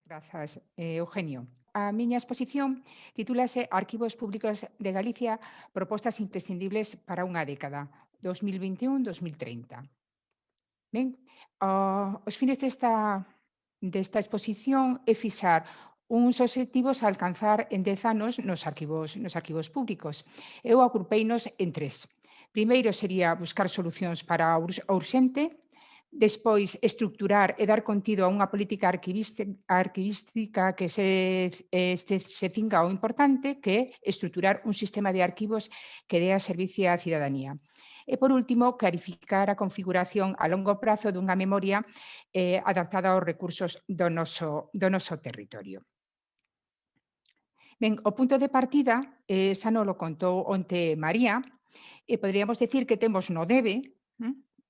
Grazas, Eugenio. A miña exposición titúlase Arquivos Públicos de Galicia, propostas imprescindibles para unha década, 2021-2030. Ben, os fines desta exposición é fixar uns obxectivos a alcanzar en 10 anos nos arquivos públicos. Eu agrupeinos en tres. Primeiro sería buscar solucións para o urxente, despois estructurar e dar contido a unha política arquivística que se cinga ao importante, que é estruturar un sistema de arquivos que dea servicio á cidadanía. E, por último, clarificar a configuración a longo prazo dunha memoria adaptada aos recursos do noso territorio. Ben, o punto de partida, xa nolo contou onte María, e poderíamos decir que temos no debe,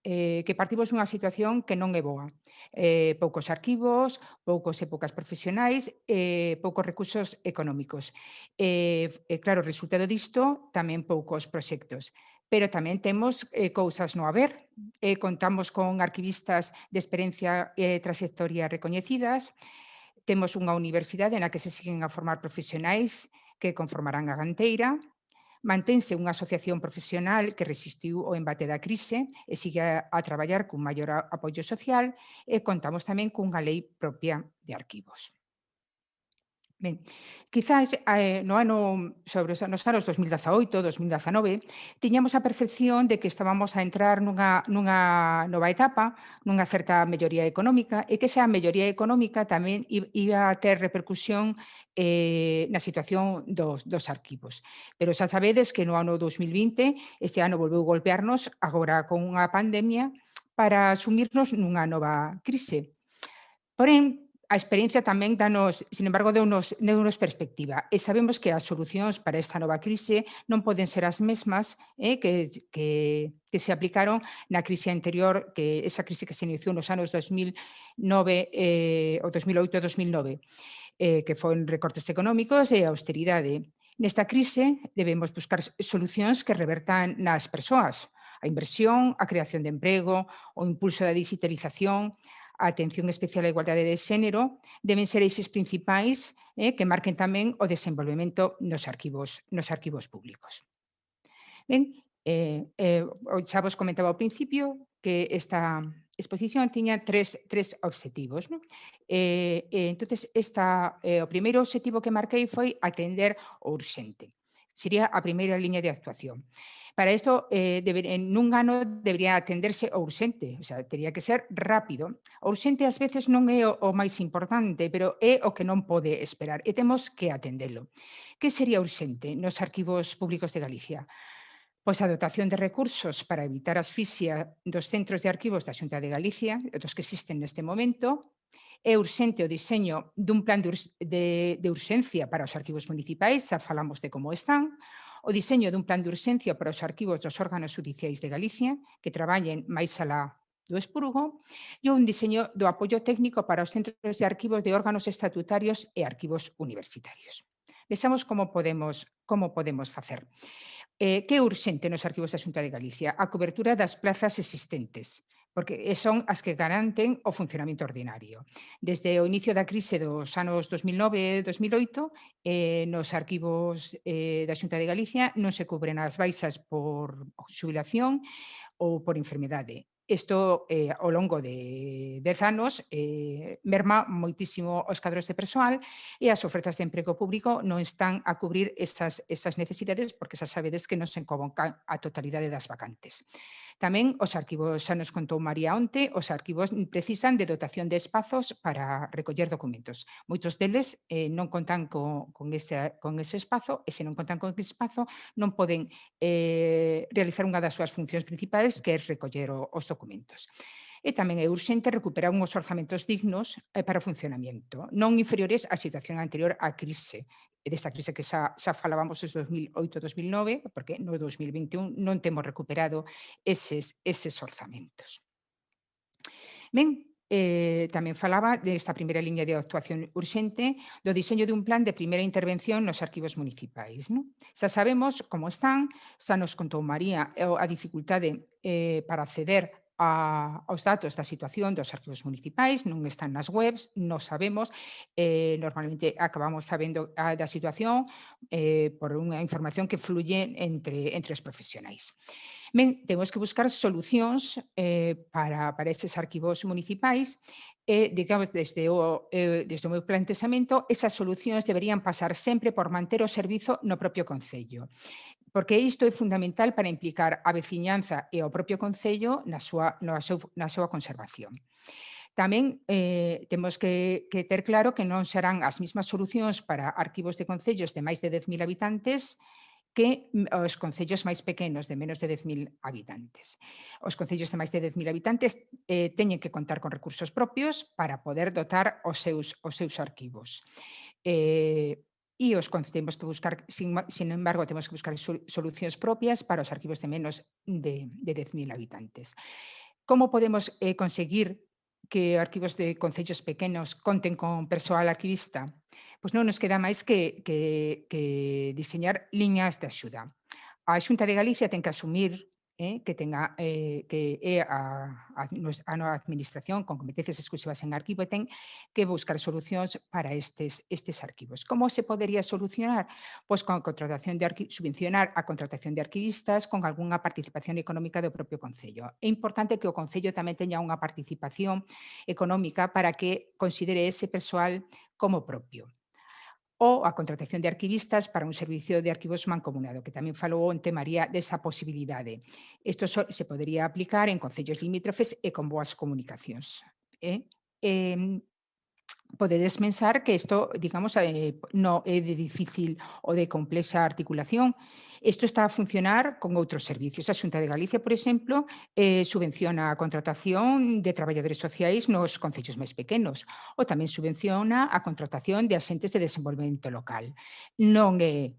que partimos dunha situación que non é boa. Poucos arquivos, poucos e poucas profesionais, poucos recursos económicos. Claro, o resultado disto, tamén poucos proxectos. Pero tamén temos cousas no haber. Contamos con arquivistas de experiencia e trayectoria recoñecidas. Temos unha universidade na que se siguen a formar profesionais que conformarán a ganteira. Mantense unha asociación profesional que resistiu o embate da crise e sigue a traballar cun maior apoio social, e contamos tamén cunha lei propia de arquivos. Ben, quizás nos anos 2018, 2019, tiñamos a percepción de que estábamos a entrar nunha nova etapa, nunha certa melloría económica, e que esa melloría económica tamén iba a ter repercusión na situación dos arquivos. Pero xa sabedes que no ano 2020, este ano volveu golpearnos, agora con unha pandemia, para asumirnos nunha nova crise. Porén, a experiencia tamén sin embargo, deunos perspectiva, e sabemos que as solucións para esta nova crise non poden ser as mesmas que se aplicaron na crise anterior, que esa crise que se iniciou nos anos 2009, o 2008-2009, que foron recortes económicos e austeridade. Nesta crise debemos buscar solucións que revertan nas persoas, a inversión, a creación de emprego, o impulso da digitalización, a atención especial á igualdade de xénero, deben ser eixes principais que marquen tamén o desenvolvemento nos arquivos públicos. Ben, xa vos comentaba ao principio que esta exposición tiña tres obxectivos, non? Entonces, o primeiro obxectivo que marquei foi atender o urxente. Sería a primeira liña de actuación. Para isto, nun ano debería atenderse o urxente, o sea, teria que ser rápido. O urxente ás veces non é o máis importante, pero é o que non pode esperar e temos que atendelo. Que sería urxente nos arquivos públicos de Galicia? Pois a dotación de recursos para evitar a asfixia dos centros de arquivos da Xunta de Galicia, dos que existen neste momento. É urxente o diseño dun plan de urxencia para os arquivos municipais, xa falamos de como están. O diseño dun plan de urxencia para os arquivos dos órganos xudiciais de Galicia, que traballen máis alá do expurgo, e un diseño do apoio técnico para os centros de arquivos de órganos estatutarios e arquivos universitarios. Vexamos como podemos facer. Que é urxente nos arquivos da Xunta de Galicia? A cobertura das plazas existentes, porque son as que garanten o funcionamento ordinario. Desde o inicio da crise dos anos 2009 e 2008, nos arquivos da Xunta de Galicia non se cubren as baixas por xubilación ou por enfermidade. Isto, ao longo de 10 anos, merma moitísimo os cadros de persoal, e as ofertas de emprego público non están a cubrir esas necesidades, porque xa sabedes que non se convocan a totalidade das vacantes. Tamén os arquivos, xa nos contou María onte, os arquivos precisan de dotación de espazos para recoller documentos. Moitos deles non contan con ese espazo, e se non contan con ese espazo non poden realizar unha das súas funcións principais, que é recoller os documentos. E tamén é urxente recuperar uns orzamentos dignos para o funcionamento, non inferiores á situación anterior á crise, desta crise que xa falábamos desde 2008-2009, porque no 2021 non temos recuperado eses orzamentos. Ben, tamén falaba desta primeira liña de actuación urxente, do diseño dun plan de primeira intervención nos arquivos municipais, non? Xa sabemos como están, xa nos contou María a dificultade para acceder aos datos da situación dos arquivos municipais, non están nas webs, non sabemos, normalmente acabamos sabendo da situación por unha información que fluye entre os profesionais. Ben, temos que buscar solucións para estes arquivos municipais e, digamos, desde o meu plantexamento, esas solucións deberían pasar sempre por manter o servizo no propio concello, porque isto é fundamental para implicar a veciñanza e o propio concello na súa conservación. Tamén temos que ter claro que non serán as mesmas solucións para arquivos de concellos de máis de 10.000 habitantes que os concellos máis pequenos, de menos de 10.000 habitantes. Os concellos de máis de 10.000 habitantes teñen que contar con recursos propios para poder dotar os seus arquivos. E temos que buscar, sin embargo, temos que buscar solucións propias para os arquivos de menos de 10.000 habitantes. Como podemos conseguir que arquivos de concellos pequenos conten con persoal arquivista? Pois non nos queda máis que diseñar liñas de axuda. A Xunta de Galicia ten que asumir que é a nova administración con competencias exclusivas en arquivo e ten que buscar solucións para estes arquivos. Como se podería solucionar? Pois con a contratación subvencionar a contratación de arquivistas con algunha participación económica do propio concello. É importante que o concello tamén teña unha participación económica para que considere ese persoal como propio. Ou a contratación de arquivistas para un servicio de arquivos mancomunado, que tamén falou onte María desa posibilidade. Isto se podería aplicar en concellos limítrofes e con boas comunicacións. Podedes pensar que isto, digamos, non é de difícil ou de complexa articulación. Isto está a funcionar con outros servicios. A Xunta de Galicia, por exemplo, subvenciona a contratación de traballadores sociais nos concellos máis pequenos, ou tamén subvenciona a contratación de axentes de desenvolvemento local. Non é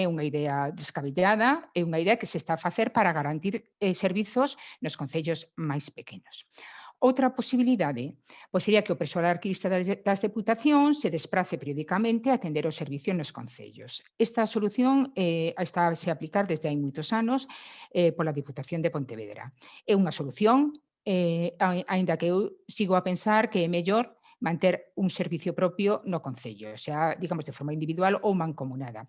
unha idea descabellada, é unha idea que se está a facer para garantir servizos nos concellos máis pequenos. Outra posibilidade sería que o persoal arquivista das deputacións se desprace periodicamente a atender o servicio nos concellos. Esta solución estáse a aplicar desde hai moitos anos pola Diputación de Pontevedra. É unha solución, aínda que eu sigo a pensar que é mellor manter un servicio propio no concello, xa, digamos, de forma individual ou mancomunada,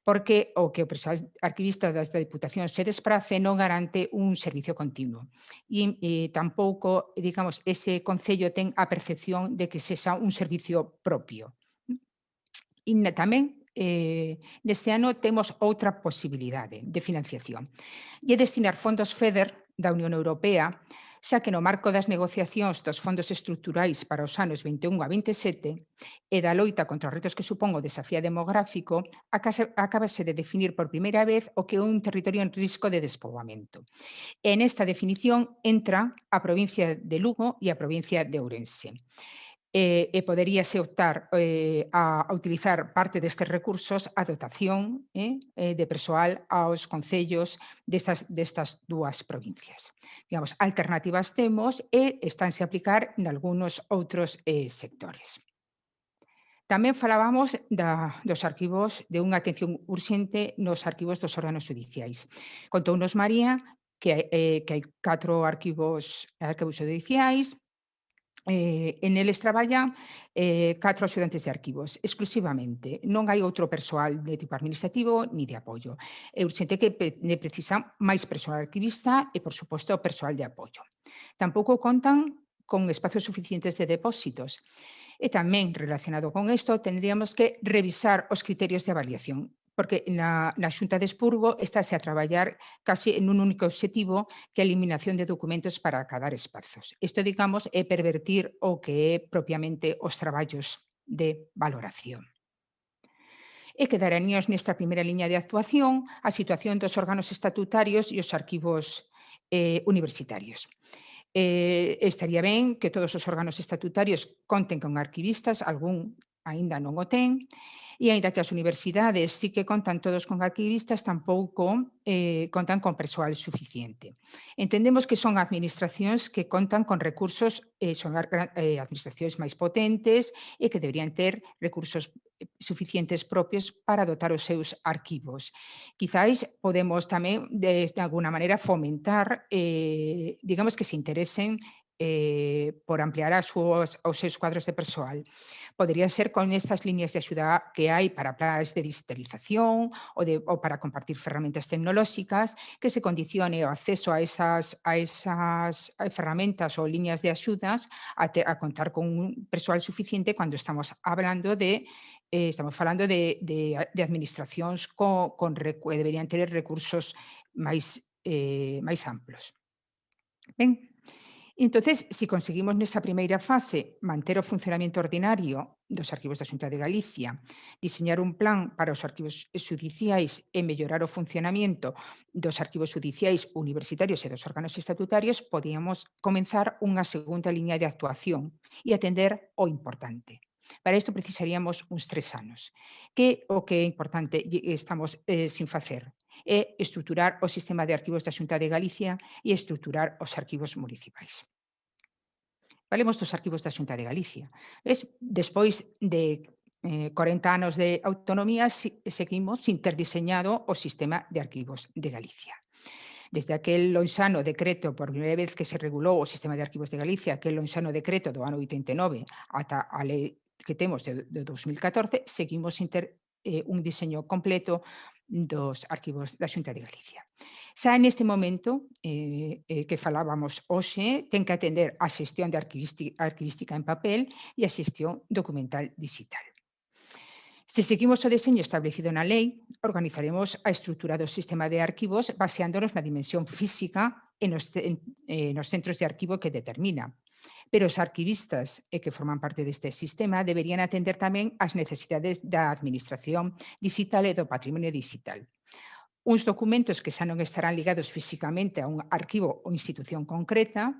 porque o que o persoal arquivista das Deputacións se desprace non garante un servicio continuo e tampouco, digamos, ese concello ten a percepción de que sexa un servicio propio. E tamén neste ano temos outra posibilidade de financiación e é destinar fondos FEDER da Unión Europea, xa que no marco das negociacións dos fondos estruturais para os anos 21 a 27 e da loita contra os retos que supón o desafío demográfico, acábase de definir por primeira vez o que é un territorio en risco de despoboamento. E nesta definición entra a provincia de Lugo e a provincia de Ourense. Poderíase optar a utilizar parte destes recursos a dotación de persoal aos concellos destas dúas provincias. Digamos, alternativas temos e estanse a aplicar nalgúnos outros sectores. Tamén falábamos dos arquivos de unha atención urxente nos arquivos dos órganos xudiciais. Contounos María que hai 4 arquivos xudiciais. En eles traballan 4 axudantes de arquivos, exclusivamente. Non hai outro persoal de tipo administrativo ni de apoio. É urxente que precisan máis persoal arquivista e, por suposto, persoal de apoio. Tampouco contan con espacios suficientes de depósitos. E tamén, relacionado con isto, tendríamos que revisar os criterios de avaliación, porque na Xunta de Expurgo estáse a traballar case en un único obxectivo que é a eliminación de documentos para acadar espazos. Isto, digamos, é pervertir o que é propiamente os traballos de valoración. E quedaríamos nesta primeira liña de actuación a situación dos órganos estatutarios e os arquivos universitarios. Estaría ben que todos os órganos estatutarios conten con arquivistas, algún aínda non o ten, e aínda que as universidades sí que contan todos con arquivistas, tampouco contan con persoal suficiente. Entendemos que son administracións que contan con recursos, son administracións máis potentes e que deberían ter recursos suficientes propios para dotar os seus arquivos. Quizáis podemos tamén, de alguna maneira, fomentar, digamos, que se interesen por ampliar os seus cuadros de persoal. Podería ser con estas líneas de axuda que hai para plans de digitalización ou para compartir ferramentas tecnolóxicas, que se condicione o acceso a esas ferramentas ou líneas de axudas a contar con un persoal suficiente cando estamos falando de administracións que deberían ter recursos máis amplos. Ben, entonces, si conseguimos nesa primeira fase manter o funcionamento ordinario dos arquivos da Xunta de Galicia, diseñar un plan para os arquivos xudiciais e mellorar o funcionamento dos arquivos xudiciais universitarios e dos órganos estatutarios, podíamos comenzar unha segunda liña de actuación e atender o importante. Para isto precisaríamos uns 3 anos. O que é importante estamos sin facer é estruturar o sistema de arquivos da Xunta de Galicia e estruturar os arquivos municipais. Falemos dos arquivos da Xunta de Galicia. Despois de 40 anos de autonomía, seguimos sin ter diseñado o sistema de arquivos de Galicia. Desde aquel loixano decreto, por primeira vez que se regulou o sistema de arquivos de Galicia, aquel loixano decreto do ano 89 ata a lei que temos de 2014, seguimos sin ter un diseño completo dos arquivos da Xunta de Galicia. Xa neste momento que falábamos hoxe, ten que atender a xestión de arquivística en papel e a xestión documental digital. Se seguimos o deseño establecido na lei, organizaremos a estrutura do sistema de arquivos baseándonos na dimensión física e nos centros de arquivo que determina. Pero os arquivistas que forman parte deste sistema deberían atender tamén as necesidades da administración digital e do patrimonio digital. Uns documentos que xa non estarán ligados físicamente a un arquivo ou institución concreta,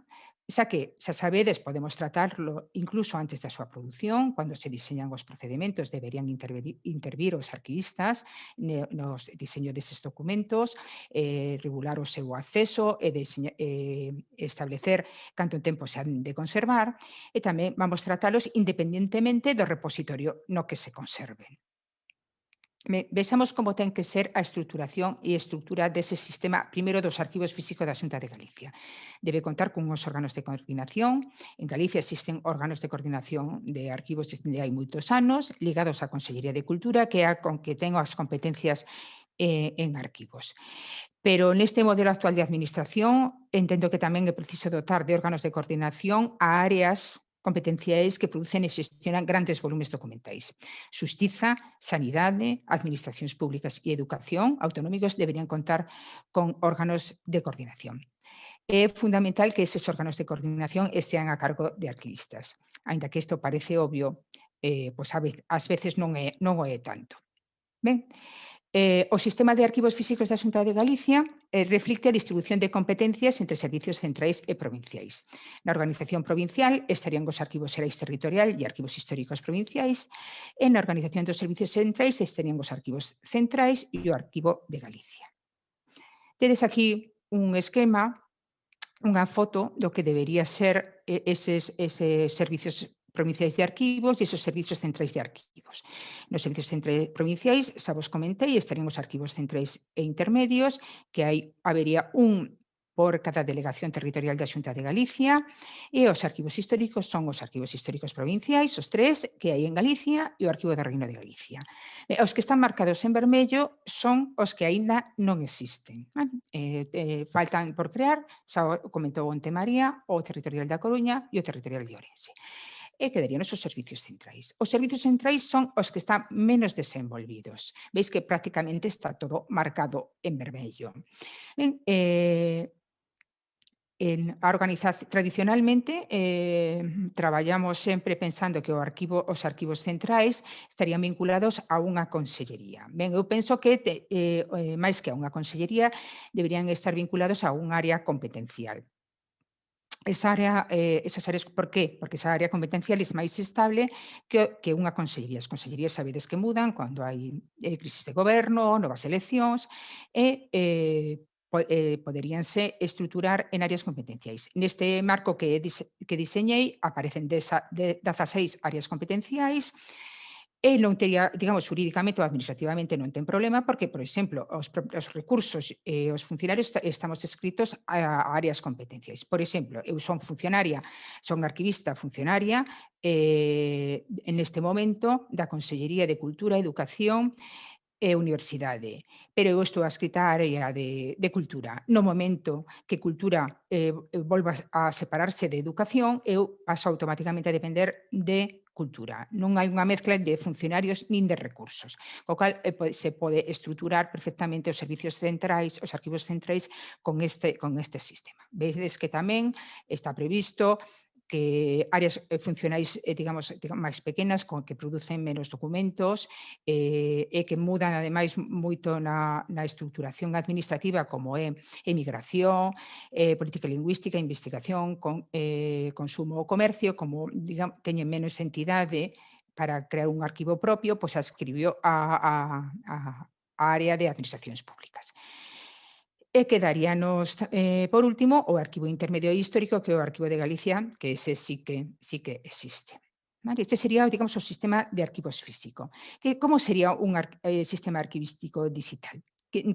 xa que, xa sabedes, podemos tratarlo incluso antes da súa produción, cando se diseñan os procedementos deberían intervir os arquivistas nos diseño deses documentos, regular o seu acceso e establecer canto tempo se han de conservar, e tamén vamos tratalos independentemente do repositorio no que se conserven. Vexamos como ten que ser a estruturación e estrutura dese sistema, primeiro dos arquivos físicos da Xunta de Galicia. Debe contar con uns órganos de coordinación. En Galicia existen órganos de coordinación de arquivos desde hai moitos anos, ligados á Consellería de Cultura, que é a con que ten as competencias en arquivos. Pero neste modelo actual de administración, entendo que tamén é preciso dotar de órganos de coordinación a áreas competenciais que producen e xestionan grandes volumes documentais. Xustiza, sanidade, administracións públicas e educación autonómicos deberían contar con órganos de coordinación. É fundamental que eses órganos de coordinación estean a cargo de arquivistas. Aínda que isto parece obvio, pois ás veces non o é tanto. Ben, o sistema de arquivos físicos da Xunta de Galicia reflicte a distribución de competencias entre servicios centrais e provinciais. Na organización provincial estarían os arquivos xerais territorial e arquivos históricos provinciais, e na organización dos servicios centrais estarían os arquivos centrais e o arquivo de Galicia. Tedes aquí un esquema, unha foto do que debería ser eses servicios provinciais de arquivos e esos servicios centrais de arquivos. Nos servicios centrais provinciais, xa vos comentei, estarían os arquivos centrais e intermedios, que habería un por cada delegación territorial da Xunta de Galicia, e os arquivos históricos son os arquivos históricos provinciais, os 3 que hai en Galicia, e o arquivo do Reino de Galicia. Os que están marcados en vermello son os que aínda non existen. Faltan por crear, xa o comentou onte María, o territorial da Coruña e o territorial de Ourense. E quedarían os servicios centrais. Os servicios centrais son os que están menos desenvolvidos. Veis que prácticamente está todo marcado en vermello. Ben, tradicionalmente traballamos sempre pensando que os arquivos centrais estarían vinculados a unha consellería. Ben, eu penso que máis que a unha consellería deberían estar vinculados a un área competencial. esas áreas, por qué? Porque esa área competencial é máis estable que unha consellería. As consellerías sabedes que mudan cando hai crisis de goberno, novas eleccións e poderíanse estruturar en áreas competenciais. Neste marco que diseñei aparecen 16 áreas competenciais e non tería, digamos, xurídicamente ou administrativamente non ten problema porque, por exemplo, os recursos e os funcionarios estamos escritos a áreas competenciais. Por exemplo, eu son funcionaria, son arquivista funcionaria neste momento da Consellería de Cultura, Educación e Universidade, pero eu estou adscrita á área de Cultura. No momento que Cultura volva a separarse de Educación, eu paso automáticamente a depender de Cultura. Non hai unha mezcla de funcionarios nin de recursos, co cal se pode estruturar perfectamente os servicios centrais, os arquivos centrais con este sistema. Vedes que tamén está previsto que áreas funcionais, digamos, máis pequenas, que producen menos documentos, e que mudan ademais moito na estructuración administrativa como é emigración, política lingüística, investigación, consumo ou comercio, como teñen menos entidade para crear un arquivo propio, pois adscribiu a área de administracións públicas. E quedaríanos, por último, o arquivo intermedio histórico, que é o Arquivo de Galicia, que ese sí que existe. Vale, este sería, digamos, o sistema de arquivos físico. Como sería un sistema arquivístico digital?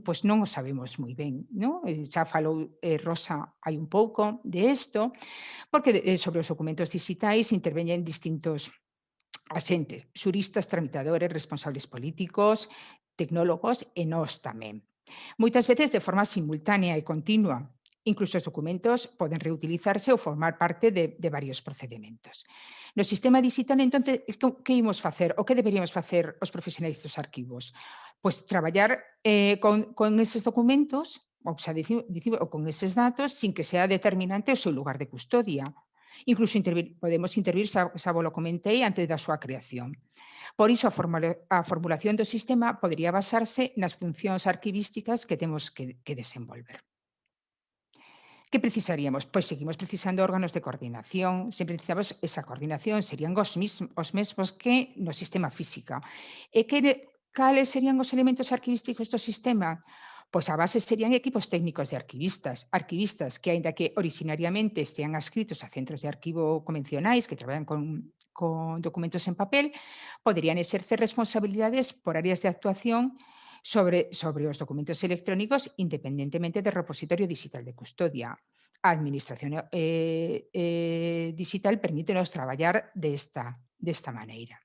Pois non o sabemos moi ben, non? Xa falou Rosa hai un pouco de isto, porque sobre os documentos digitais interveñen distintos asentes, xuristas, tramitadores, responsables políticos, tecnólogos e nós tamén. Moitas veces de forma simultánea e continua. Incluso os documentos poden reutilizarse ou formar parte de varios procedementos. No sistema digital, entón, que imos facer? O que deberíamos facer os profesionais dos arquivos? Pois traballar con eses documentos, ou con eses datos, sin que sea determinante o seu lugar de custodia. Incluso podemos intervir, xa vos lo comentei, antes da súa creación. Por iso, a formulación do sistema podería basarse nas funcións arquivísticas que temos que desenvolver. Que precisaríamos? Pois seguimos precisando órganos de coordinación. Se precisamos esa coordinación, serían os mesmos que no sistema física. E cales serían os elementos arquivísticos do sistema? Pois a base serían equipos técnicos de arquivistas que, aínda que originariamente estean adscritos a centros de arquivo convencionais que traballan con documentos en papel, poderían exercer responsabilidades por áreas de actuación sobre os documentos electrónicos independentemente del repositorio digital de custodia. A administración digital permítenos traballar desta maneira.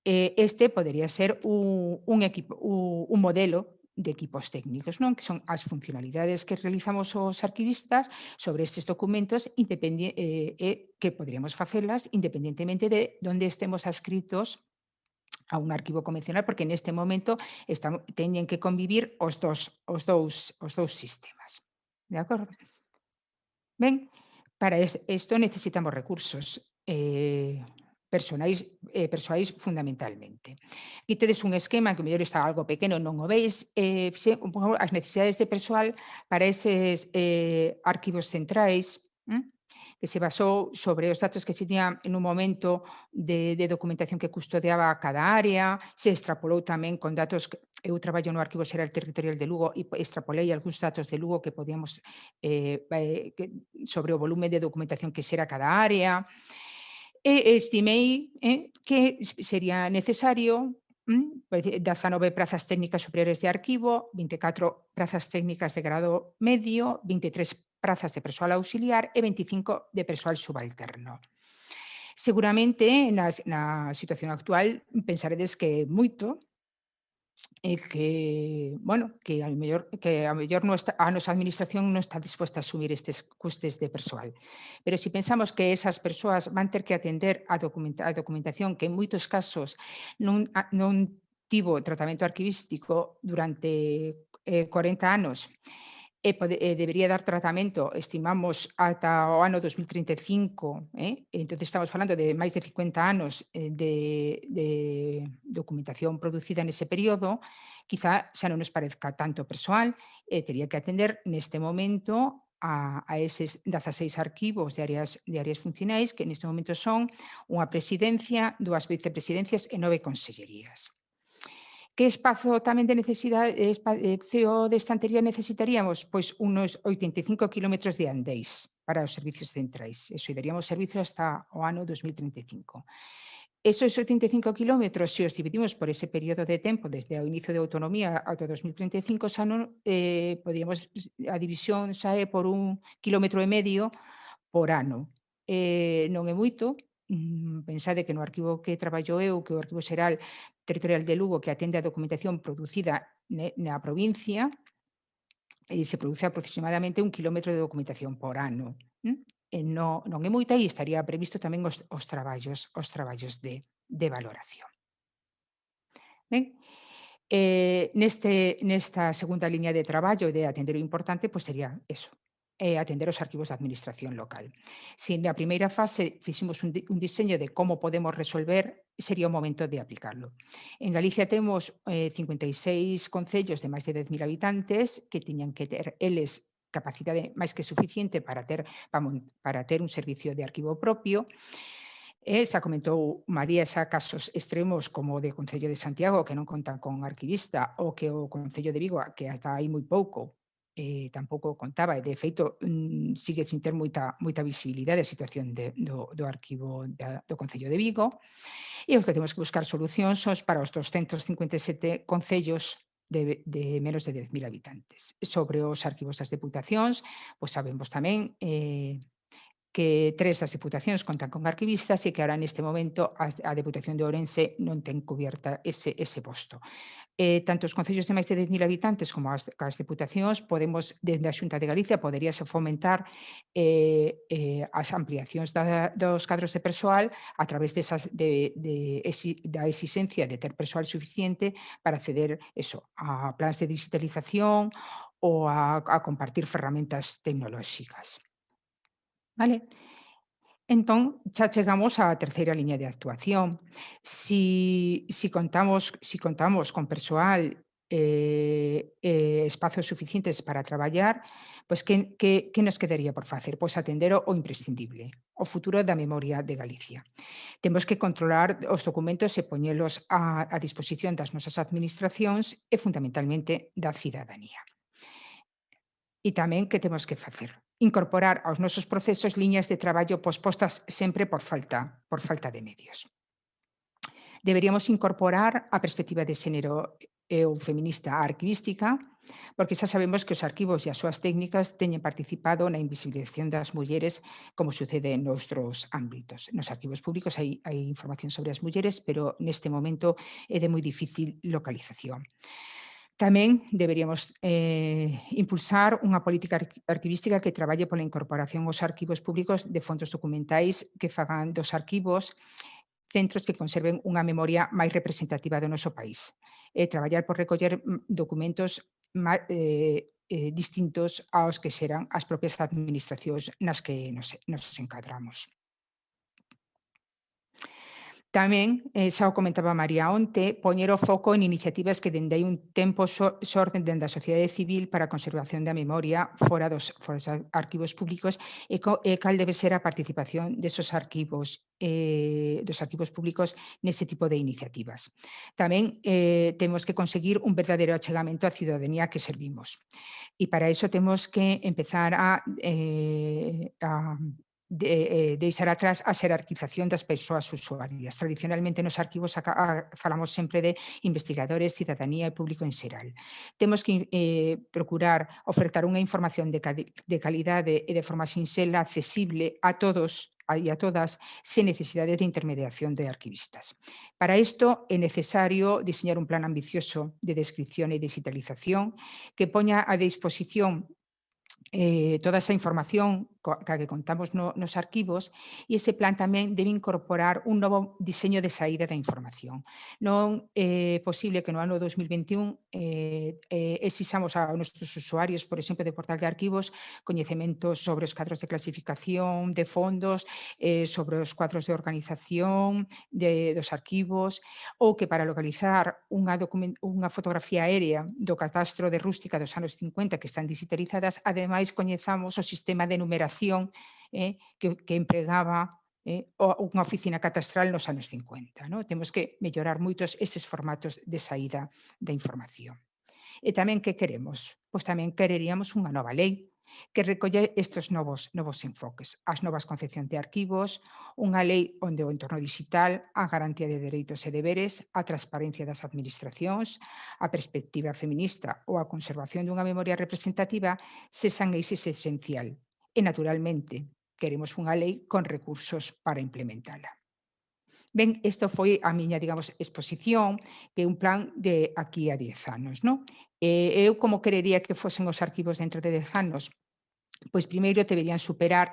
Este podería ser un modelo de equipos técnicos, non? Que son as funcionalidades que realizamos os arquivistas sobre estes documentos que poderíamos facelas independentemente de onde estemos adscritos a un arquivo convencional, porque neste momento teñen que convivir os dous sistemas. De acordo? Ben, para isto necesitamos recursos persoais fundamentalmente. Aquí tedes un esquema que mellor está algo pequeno, non o veis, un pouco as necesidades de persoal para eses arquivos centrais, que se basou sobre os datos que se tiñan en un momento de documentación que custodiaba cada área, se extrapolou tamén con datos que eu traballo no Arquivo Xeral Territorial de Lugo e extrapolei algúns datos de Lugo que podíamos sobre o volume de documentación que xera cada área. E estimei que sería necesario 19 prazas técnicas superiores de arquivo, 24 prazas técnicas de grado medio, 23 prazas de persoal auxiliar e 25 de persoal subalterno. Seguramente, na situación actual, pensaredes que é moito, que a mellor a nosa administración non está disposta a asumir estes custes de persoal. Pero se pensamos que esas persoas van ter que atender a documentación que en moitos casos non tivo tratamento arquivístico durante 40 anos debería dar tratamento, estimamos, ata o ano 2035, entón estamos falando de máis de 50 anos de documentación producida nese período, quizá xa non nos parezca tanto persoal, tería que atender neste momento a eses 16 arquivos de áreas funcionais, que neste momento son unha presidencia, 2 vicepresidencias e 9 consellerías. Que espazo tamén de necesidade de estantería necesitaríamos? Pois unos 85 kilómetros de andeis para os servicios centrais. Eso, e daríamos servicio hasta o ano 2035. Esos 85 kilómetros, se os dividimos por ese período de tempo, desde o inicio de autonomía ata 2035, xa non, podríamos, a división xa é por 1,5 km por ano. Non é moito, pensade que no arquivo que traballo eu, que é o Arquivo Xeral Territorial de Lugo, que atende a documentación producida na provincia, se produce aproximadamente 1 km de documentación por ano. Non é moita, e estaría previsto tamén os traballos de valoración. Ben, nesta segunda liña de traballo de atender o importante, pois sería eso, atender os arquivos da administración local. Se na primeira fase fixemos un diseño de como podemos resolver, sería o momento de aplicarlo. En Galicia temos 56 concellos de máis de 10.000 habitantes que tiñan que ter eles capacidade máis que suficiente para ter un servicio de arquivo propio. Xa comentou María, xa casos extremos como o de Concello de Santiago, que non contan con arquivista, ou que o Concello de Vigo, que ata hai moi pouco tampouco contaba, e de feito sigue sin ter moita visibilidade a situación do arquivo do Concello de Vigo. E o que temos que buscar solucións son para os 257 concellos de menos de 10.000 habitantes. Sobre os arquivos das deputacións, pois sabemos tamén que 3 das deputacións contan con arquivistas e que ahora neste momento a Deputación de Ourense non ten cubierta ese posto. Tanto os concellos de máis de 10.000 habitantes como as deputacións podemos, dende a Xunta de Galicia, poderíase fomentar as ampliacións dos cadros de persoal a través da exigencia de ter persoal suficiente para acceder a plans de digitalización ou a compartir ferramentas tecnolóxicas. Vale. Entón, xa chegamos á terceira liña de actuación. Si contamos con persoal espazos suficientes para traballar, pois que nos quedaría por facer? Pois atender o imprescindible, o futuro da memoria de Galicia. Temos que controlar os documentos e poñelos a disposición das nosas administracións e fundamentalmente da cidadanía. E tamén, que temos que facer? Incorporar aos nosos procesos liñas de traballo pospostas sempre por falta de medios. Deberíamos incorporar a perspectiva de xénero ou feminista á arquivística, porque xa sabemos que os arquivos e as súas técnicas teñen participado na invisibilización das mulleres, como sucede en noutros ámbitos. Nos arquivos públicos hai información sobre as mulleres, pero neste momento é de moi difícil localización. Tamén deberíamos impulsar unha política arquivística que traballe pola incorporación aos arquivos públicos de fondos documentais que fagan dos arquivos centros que conserven unha memoria máis representativa do noso país. Traballar por recoller documentos distintos aos que xeran as propias administracións nas que nos encadramos. Tamén, xa o comentaba María onte, poñer o foco en iniciativas que dende hai un tempo xorden dende a sociedade civil para a conservación da memoria fora dos arquivos públicos e cal debe ser a participación desos arquivos públicos nese tipo de iniciativas. Tamén temos que conseguir un verdadeiro achegamento á cidadanía que servimos. E para iso temos que empezar a deixar atrás a xerarquización das persoas usuarias. Tradicionalmente nos arquivos falamos sempre de investigadores, cidadanía e público en xeral. Temos que procurar ofertar unha información de calidade e de forma sinxela, accesible a todos e a todas, sen necesidade de intermediación de arquivistas. Para isto é necesario diseñar un plan ambicioso de descripción e digitalización que poña a disposición toda esa información ca que contamos nos arquivos, e ese plan tamén debe incorporar un novo diseño de saída da información. Non é posible que no ano 2021 exixamos aos nosos usuarios, por exemplo, de portal de arquivos, coñecementos sobre os cadros de clasificación de fondos, sobre os cuadros de organización dos arquivos, ou que para localizar unha fotografía aérea do catastro de rústica dos anos 50 que están digitalizadas, ademais coñezamos o sistema de numeración que empregaba unha oficina catastral nos anos 50. No? Temos que mellorar moitos eses formatos de saída da información. E tamén que queremos? Pois tamén quereríamos unha nova lei que recolle estes novos enfoques, as novas concepcións de arquivos, unha lei onde o entorno digital, a garantía de dereitos e deberes, a transparencia das administracións, a perspectiva feminista ou a conservación dunha memoria representativa sexan eixes esencial. E, naturalmente, queremos unha lei con recursos para implementala. Ben, isto foi a miña, digamos, exposición, que é un plan de aquí a 10 anos, non? Eu como querería que fosen os arquivos dentro de 10 anos? Pois primeiro deberían superar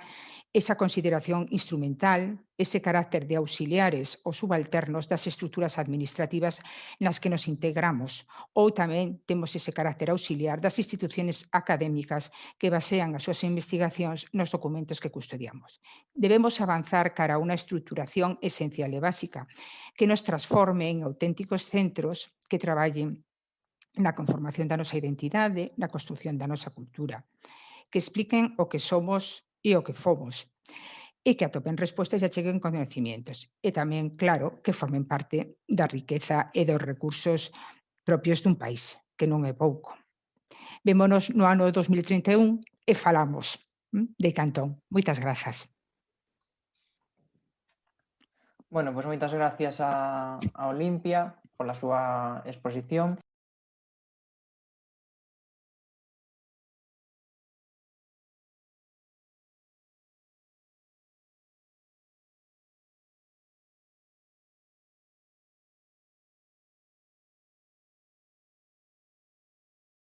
esa consideración instrumental, ese carácter de auxiliares ou subalternos das estruturas administrativas nas que nos integramos, ou tamén temos ese carácter auxiliar das instituciones académicas que basean as súas investigacións nos documentos que custodiamos. Debemos avanzar cara a unha estruturación esencial e básica que nos transforme en auténticos centros que traballen na conformación da nosa identidade, na construción da nosa cultura, que expliquen o que somos e o que fomos, e que atopen respostas e acheguen coñecementos. E tamén, claro, que formen parte da riqueza e dos recursos propios dun país, que non é pouco. Vémonos no ano 2031 e falamos de Cantón. Moitas grazas. Bueno, pois moitas gracias a Olimpia pola súa exposición.